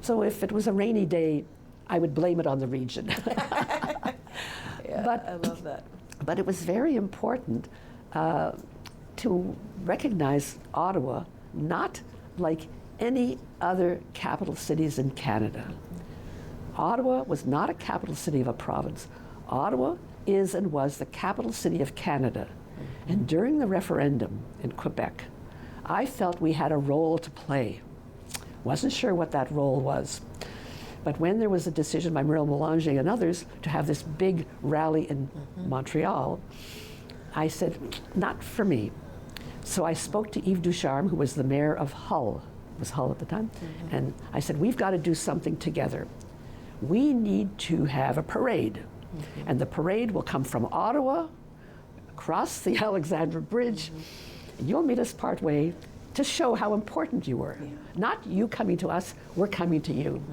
So if it was a rainy day, I would blame it on the region. Yeah, But I love that. But it was very important to recognize Ottawa not like any other capital cities in Canada. Ottawa was not a capital city of a province. Ottawa is and was the capital city of Canada. And during the referendum in Quebec, I felt we had a role to play. Wasn't sure what that role was. But when there was a decision by Mario Mélanger and others to have this big rally in Montreal, I said, not for me. So I spoke to Yves Ducharme, who was the mayor of Hull, it was Hull at the time, and I said, we've got to do something together. We need to have a parade. And the parade will come from Ottawa, across the Alexandra Bridge, and you'll meet us partway to show how important you were. Not you coming to us, we're coming to you.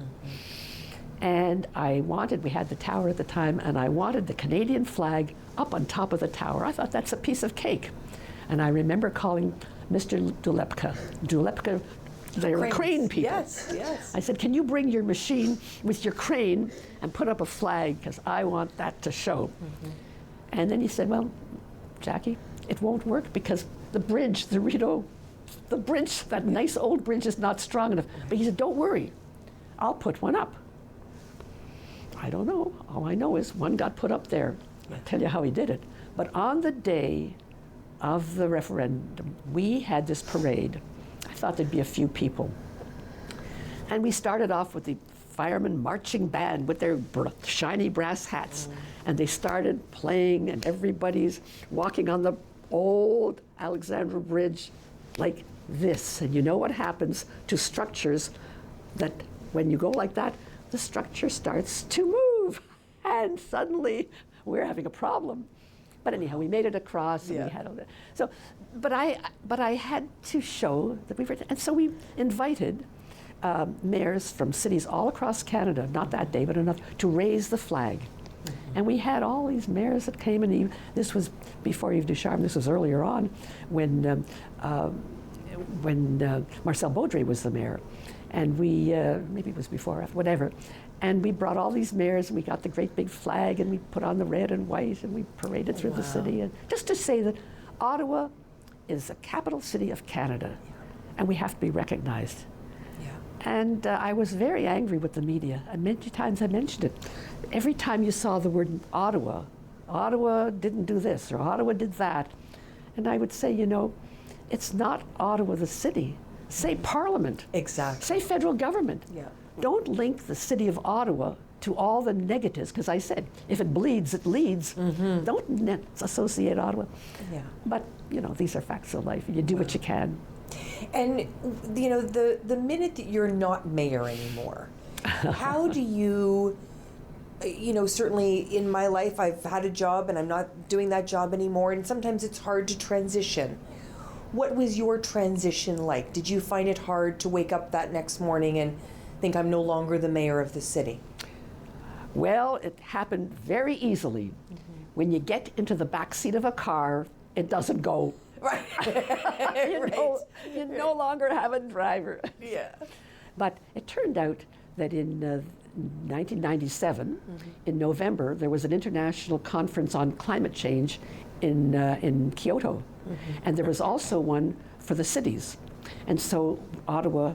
And we had the tower at the time, and I wanted the Canadian flag up on top of the tower. I thought that's a piece of cake. And I remember calling Mr. Dulepka, they were crane people. Yes, yes. I said, can you bring your machine with your crane and put up a flag, because I want that to show. And then he said, well, Jackie, it won't work because the bridge, the bridge, that nice old bridge is not strong enough. But he said, don't worry, I'll put one up. I don't know. All I know is one got put up there. I'll tell you how he did it. But on the day of the referendum, we had this parade. I thought there'd be a few people. And we started off with the firemen marching band with their shiny brass hats. And they started playing, and everybody's walking on the old Alexandra Bridge like this. And you know what happens to structures, that when you go like that, the structure starts to move. And suddenly we're having a problem. But anyhow, we made it across, and we had all that. So, but I had to show that we were, and so we invited mayors from cities all across Canada, not that day, but enough, to raise the flag. And we had all these mayors that came, and this was before Yves Ducharme, this was earlier on, when Marcel Baudry was the mayor. And we, maybe it was before or after, whatever. And we brought all these mayors, and we got the great big flag, and we put on the red and white, and we paraded through the city. And just to say that Ottawa is the capital city of Canada, and we have to be recognized. And I was very angry with the media, and many times I mentioned it. Every time you saw the word Ottawa, Ottawa didn't do this, or Ottawa did that. And I would say, it's not Ottawa the city. Say Parliament. Exactly. Say federal government. Yeah. don't link the city of Ottawa to all the negatives, because I said, if it bleeds, it leads. Don't associate Ottawa. Yeah. But, these are facts of life. You do what you can. And, the minute that you're not mayor anymore, how do you, certainly in my life, I've had a job and I'm not doing that job anymore, and sometimes it's hard to transition. What was your transition like? Did you find it hard to wake up that next morning and think, I'm no longer the mayor of the city? Well, it happened very easily. When you get into the back seat of a car, it doesn't go. Right. You no longer have a driver. Yeah. But it turned out that in 1997, in November, there was an international conference on climate change in Kyoto. And there was also one for the cities. And so Ottawa,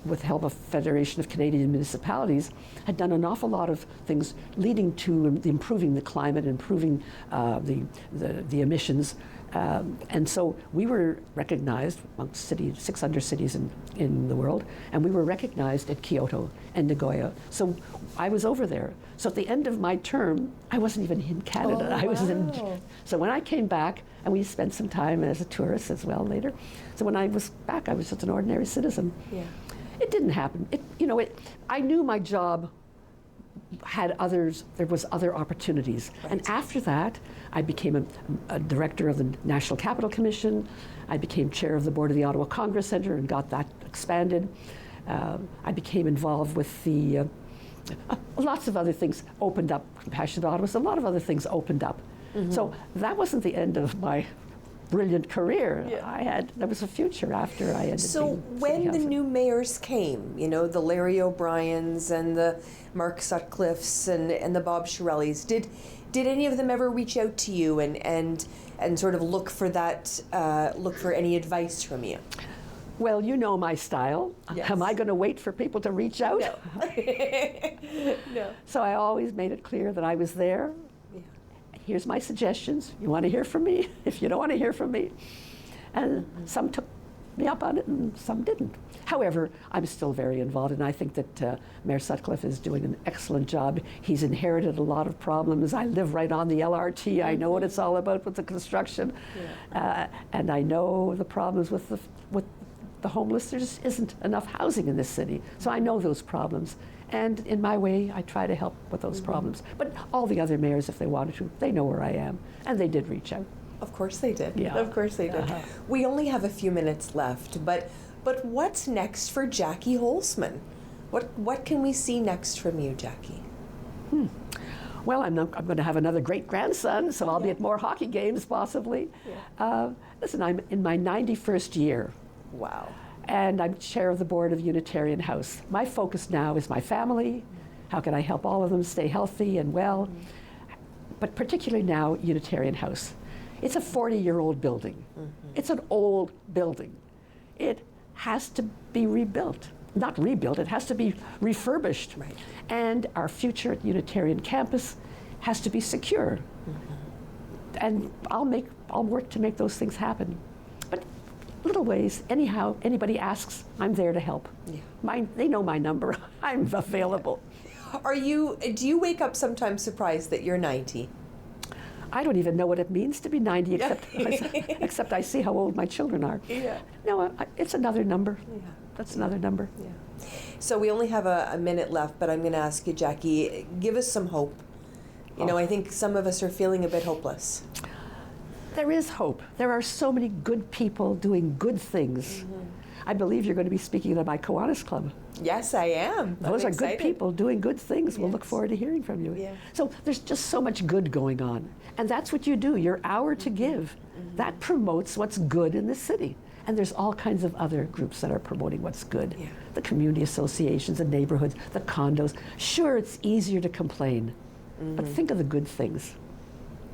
with help of Federation of Canadian Municipalities, had done an awful lot of things leading to improving the climate, improving the emissions. And so we were recognized amongst 600 cities in the world, and we were recognized at Kyoto and Nagoya. So I was over there. So at the end of my term, I wasn't even in Canada. Oh, I was wow. So when I came back, and we spent some time as a tourist as well later. So when I was back, I was just an ordinary citizen. Yeah. It didn't happen. I knew my job had there was other opportunities. Right. And after that, I became a director of the National Capital Commission. I became chair of the board of the Ottawa Congress Centre and got that expanded. I became involved with the, lots of other things opened up. Compassion Ottawa, so a lot of other things opened up. So that wasn't the end of my brilliant career. Yeah. There was a future after I ended. So when the new mayors came, the Larry O'Briens and the Mark Sutcliffes and the Bob Shirellis, did any of them ever reach out to you and sort of look for any advice from you? Well, you know my style. Yes. Am I going to wait for people to reach out? No. No. So I always made it clear that I was there. Here's my suggestions. You want to hear from me? If you don't want to hear from me. And some took me up on it and some didn't. However, I'm still very involved, and I think that Mayor Sutcliffe is doing an excellent job. He's inherited a lot of problems. I live right on the LRT. I know what it's all about with the construction. And I know the problems with the homeless. There just isn't enough housing in this city. So I know those problems. And in my way, I try to help with those problems. But all the other mayors, if they wanted to, they know where I am. And they did reach out. Of course they did. Yeah. Of course they did. We only have a few minutes left, but what's next for Jackie Holzman? What can we see next from you, Jackie? Well, I'm going to have another great-grandson, so I'll be at more hockey games, possibly. Listen, I'm in my 91st year. Wow. And I'm chair of the board of Unitarian House. My focus now is my family. How can I help all of them stay healthy and well? But particularly now, Unitarian House. It's a 40-year-old building. It's an old building. It has to be rebuilt. Not rebuilt, it has to be refurbished. Right. And our future at Unitarian Campus has to be secure. And I'll work to make those things happen. But little ways, anyhow, anybody asks, I'm there to help. Yeah. They know my number. I'm available. Do you wake up sometimes surprised that you're 90? I don't even know what it means to be 90, except I see how old my children are. Yeah. No, it's another number. Yeah. That's another number. Yeah. So we only have a minute left, but I'm going to ask you, Jackie, give us some hope. I think some of us are feeling a bit hopeless. There is hope. There are so many good people doing good things. I believe you're going to be speaking at my Kiwanis Club. Yes, I am. Those I'm are excited. good people doing good things. We'll Yes. look forward to hearing from you. Yeah. So there's just so much good going on. And that's what you do, your hour to give. That promotes what's good in the city. And there's all kinds of other groups that are promoting what's good. Yeah. The community associations, the neighborhoods, the condos. Sure, it's easier to complain, but think of the good things.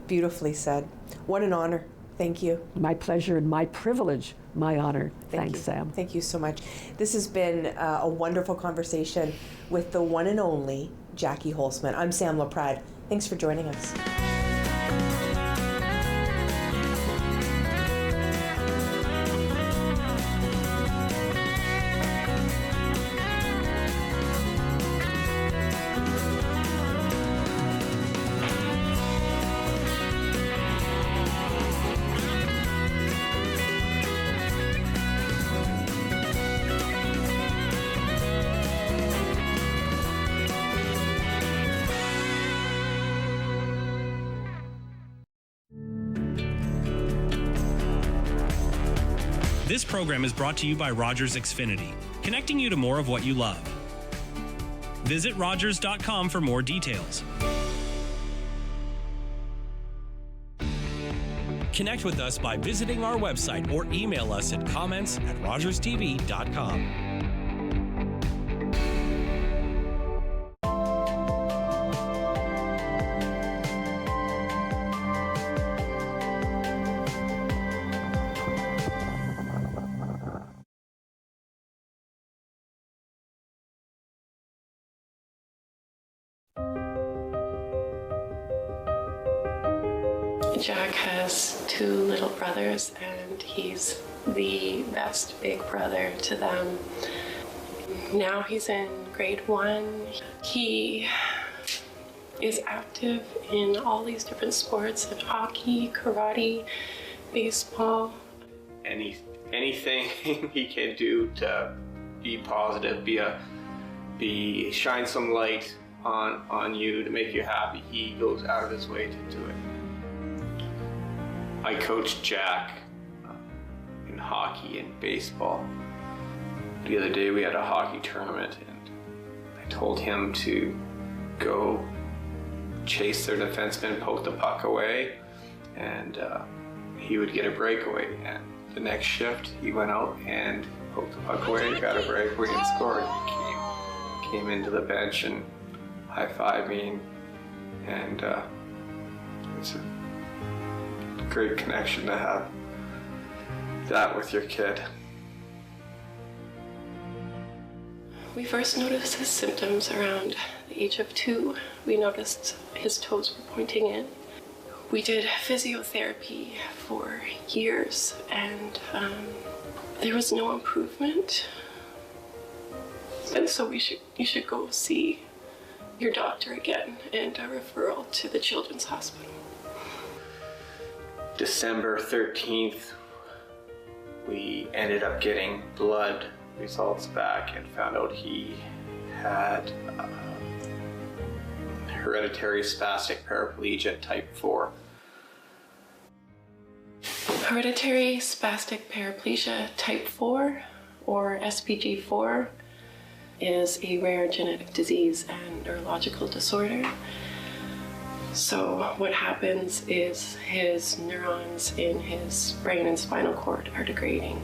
Beautifully said. What an honor. Thank you. My pleasure and my privilege, my honor. Thank Thanks, you. Sam. Thank you so much. This has been a wonderful conversation with the one and only Jackie Holzman. I'm Sam Laprade. Thanks for joining us. This program is brought to you by Rogers Xfinity, connecting you to more of what you love. Visit Rogers.com for more details. Connect with us by visiting our website or email us at comments@rogerstv.com. Jack has 2 little brothers, and he's the best big brother to them. Now he's in grade 1. He is active in all these different sports, in hockey, karate, baseball. Anything he can do to be positive, shine some light on you to make you happy, he goes out of his way to do it. I coached Jack in hockey and baseball. The other day we had a hockey tournament, and I told him to go chase their defenseman, poke the puck away, and he would get a breakaway. And the next shift he went out and poked the puck away, got a breakaway, and scored. He came into the bench and high-fived me, and it's a great connection to have that with your kid. We first noticed his symptoms around the age of 2. We noticed his toes were pointing in. We did physiotherapy for years, and there was no improvement. And so you should go see your doctor again, and a referral to the Children's Hospital. December 13th, we ended up getting blood results back and found out he had hereditary spastic paraplegia type 4. Hereditary spastic paraplegia type 4, or SPG4, is a rare genetic disease and neurological disorder. So what happens is his neurons in his brain and spinal cord are degrading.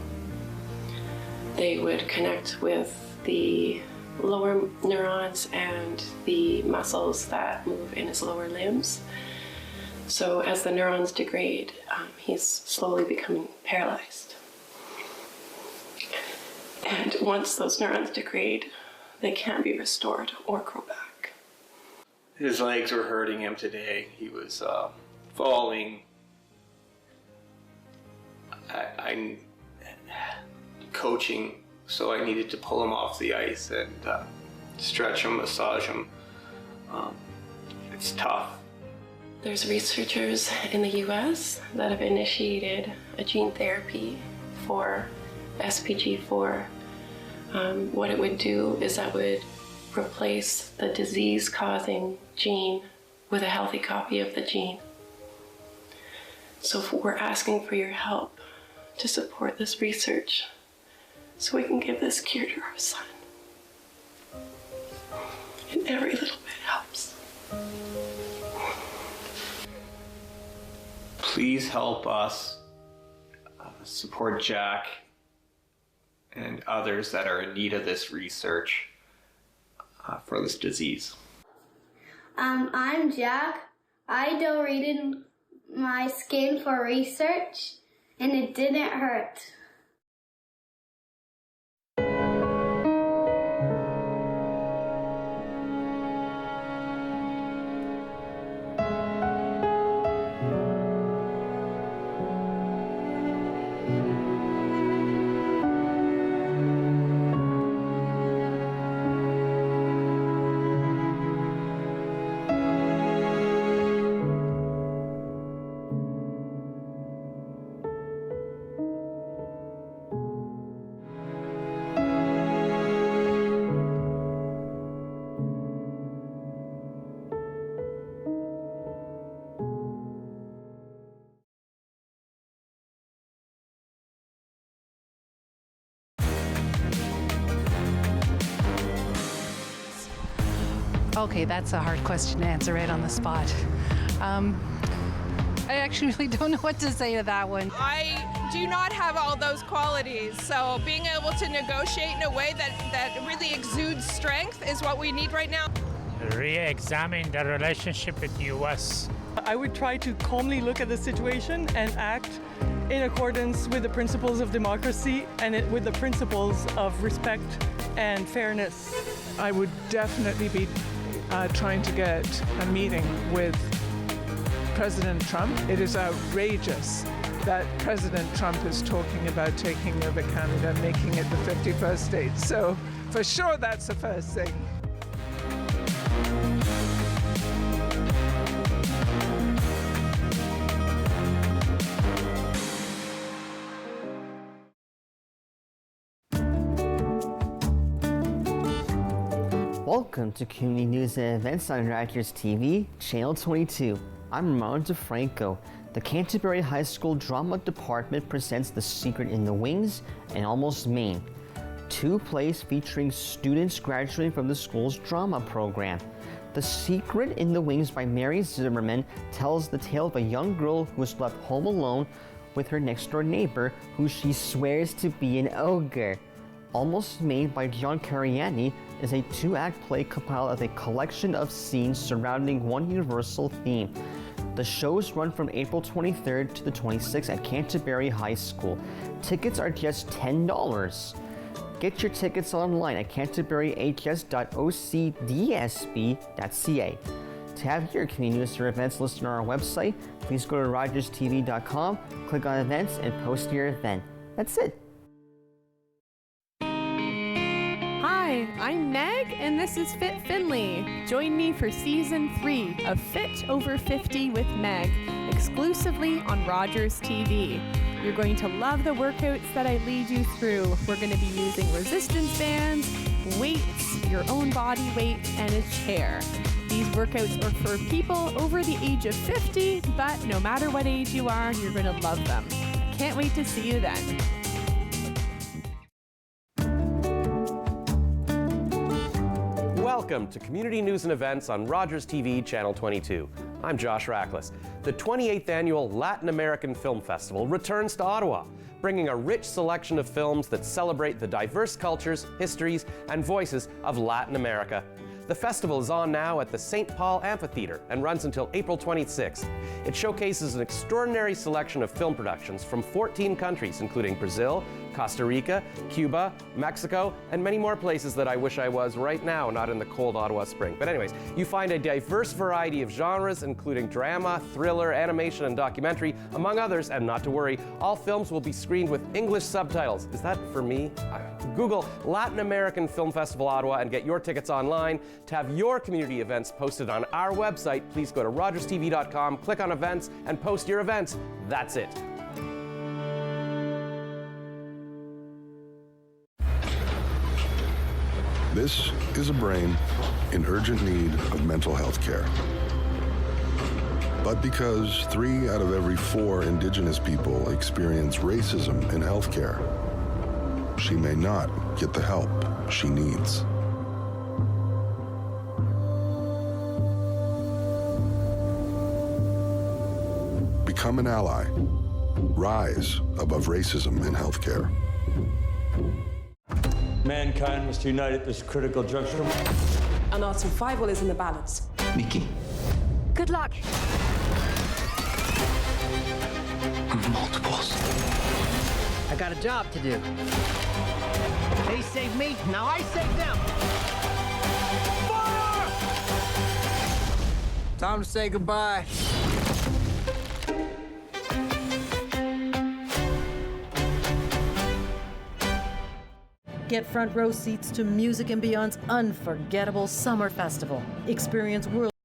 They would connect with the lower neurons and the muscles that move in his lower limbs. So as the neurons degrade, he's slowly becoming paralyzed. And once those neurons degrade, they can't be restored or grow back. His legs were hurting him today. He was falling. I'm coaching, so I needed to pull him off the ice and stretch him, massage him. It's tough. There's researchers in the US that have initiated a gene therapy for SPG4. What it would do is that would replace the disease-causing gene with a healthy copy of the gene. So we're asking for your help to support this research so we can give this cure to our son. And every little bit helps. Please help us support Jack and others that are in need of this research for this disease. I'm Jack. I donated my skin for research, and it didn't hurt. Okay, that's a hard question to answer right on the spot. I actually really don't know what to say to that one. I do not have all those qualities, so being able to negotiate in a way that really exudes strength is what we need right now. Re-examine the relationship with the U.S. I would try to calmly look at the situation and act in accordance with the principles of democracy and with the principles of respect and fairness. I would definitely be trying to get a meeting with President Trump. It is outrageous that President Trump is talking about taking over Canada and making it the 51st state. So for sure that's the first thing. Welcome to Community News and Events on Rogers TV, Channel 22. I'm Ramon DeFranco. The Canterbury High School Drama Department presents The Secret in the Wings and Almost Maine, two plays featuring students graduating from the school's drama program. The Secret in the Wings by Mary Zimmerman tells the tale of a young girl who is left home alone with her next-door neighbor, who she swears to be an ogre. Almost Maine by John Cariani is a two-act play compiled as a collection of scenes surrounding one universal theme. The shows run from April 23rd to the 26th at Canterbury High School. Tickets are just $10. Get your tickets online at canterburyhs.ocdsb.ca. To have your community news or events listed on our website, please go to rogerstv.com, click on events, and post your event. That's it. Hi, I'm Meg, and this is Fit Finley. Join me for Season 3 of Fit Over 50 with Meg, exclusively on Rogers TV. You're going to love the workouts that I lead you through. We're going to be using resistance bands, weights, your own body weight, and a chair. These workouts are for people over the age of 50, but no matter what age you are, you're going to love them. Can't wait to see you then. Welcome to Community News and Events on Rogers TV, Channel 22. I'm Josh Rackless. The 28th Annual Latin American Film Festival returns to Ottawa, bringing a rich selection of films that celebrate the diverse cultures, histories, and voices of Latin America. The festival is on now at the St. Paul Amphitheatre and runs until April 26th. It showcases an extraordinary selection of film productions from 14 countries, including Brazil, Costa Rica, Cuba, Mexico, and many more places that I wish I was right now, not in the cold Ottawa spring. But anyways, you find a diverse variety of genres, including drama, thriller, animation, and documentary, among others, and not to worry, all films will be screened with English subtitles. Is that for me? Google Latin American Film Festival Ottawa and get your tickets online. To have your community events posted on our website, please go to rogerstv.com, click on events, and post your events. That's it. This is a brain in urgent need of mental health care. But because 3 out of every 4 Indigenous people experience racism in healthcare, she may not get the help she needs. Become an ally. Rise above racism in healthcare. Mankind must unite at this critical juncture. And our survival is in the balance. Nikki. Good luck. Multiples. I got a job to do. They saved me, now I save them. Fire! Time to say goodbye. Get front row seats to Music and Beyond's unforgettable summer festival. Experience world